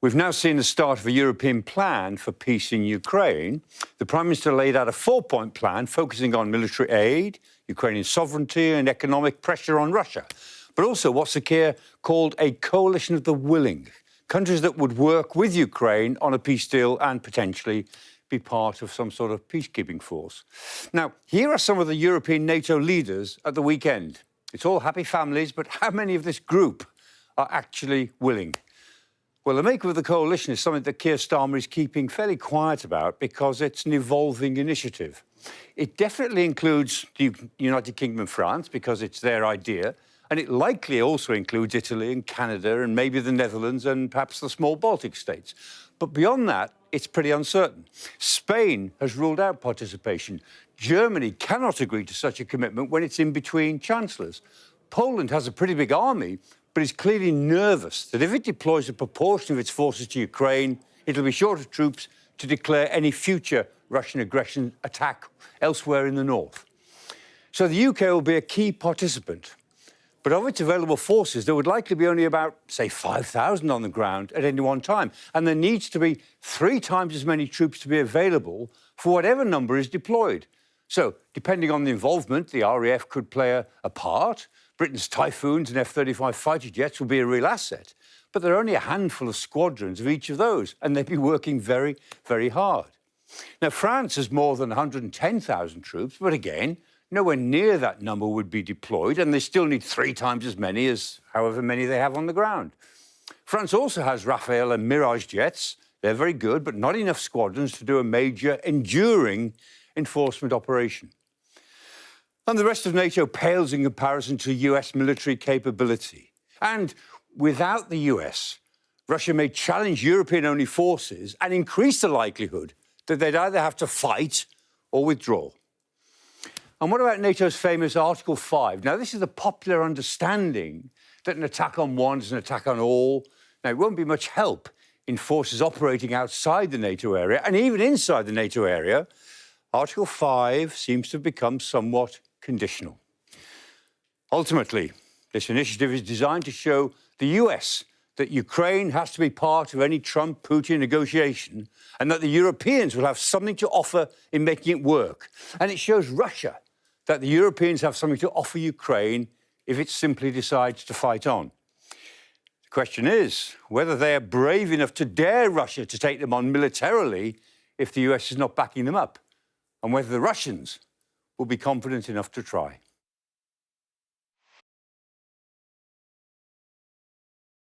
We've now seen the start of a European plan for peace in Ukraine. The Prime Minister laid out a four-point plan focusing on military aid, Ukrainian sovereignty and economic pressure on Russia, but also what Sir Keir called a coalition of the willing, countries that would work with Ukraine on a peace deal and potentially be part of some sort of peacekeeping force. Now, here are some of the European NATO leaders at the weekend. It's all happy families, but how many of this group are actually willing? Well, the maker of the coalition is something that Keir Starmer is keeping fairly quiet about because it's an evolving initiative. It definitely includes the United Kingdom and France because it's their idea, and it likely also includes Italy and Canada and maybe the Netherlands and perhaps the small Baltic states. But beyond that, it's pretty uncertain. Spain has ruled out participation. Germany cannot agree to such a commitment when it's in between chancellors. Poland has a pretty big army, but is clearly nervous that if it deploys a proportion of its forces to Ukraine, it'll be short of troops to declare any future Russian aggression attack elsewhere in the north. So the UK will be a key participant. But of its available forces, there would likely be only about, say, 5,000 on the ground at any one time. And there needs to be 3 times as many troops to be available for whatever number is deployed. So, depending on the involvement, the RAF could play a part. Britain's Typhoons and F-35 fighter jets will be a real asset. But there are only a handful of squadrons of each of those, and they'd be working very, very hard. Now, France has more than 110,000 troops, but again, nowhere near that number would be deployed, and they still need 3 times as many as however many they have on the ground. France also has Rafale and Mirage jets. They're very good, but not enough squadrons to do a major, enduring enforcement operation. And the rest of NATO pales in comparison to US military capability. And without the US, Russia may challenge European-only forces and increase the likelihood that they'd either have to fight or withdraw. And what about NATO's famous Article 5? Now, this is the popular understanding that an attack on one is an attack on all. Now, it won't be much help in forces operating outside the NATO area, and even inside the NATO area. Article 5 seems to have become somewhat conditional. Ultimately, this initiative is designed to show the US that Ukraine has to be part of any Trump-Putin negotiation and that the Europeans will have something to offer in making it work. And it shows Russia that the Europeans have something to offer Ukraine if it simply decides to fight on. The question is whether they are brave enough to dare Russia to take them on militarily if the US is not backing them up, and whether the Russians will be confident enough to try.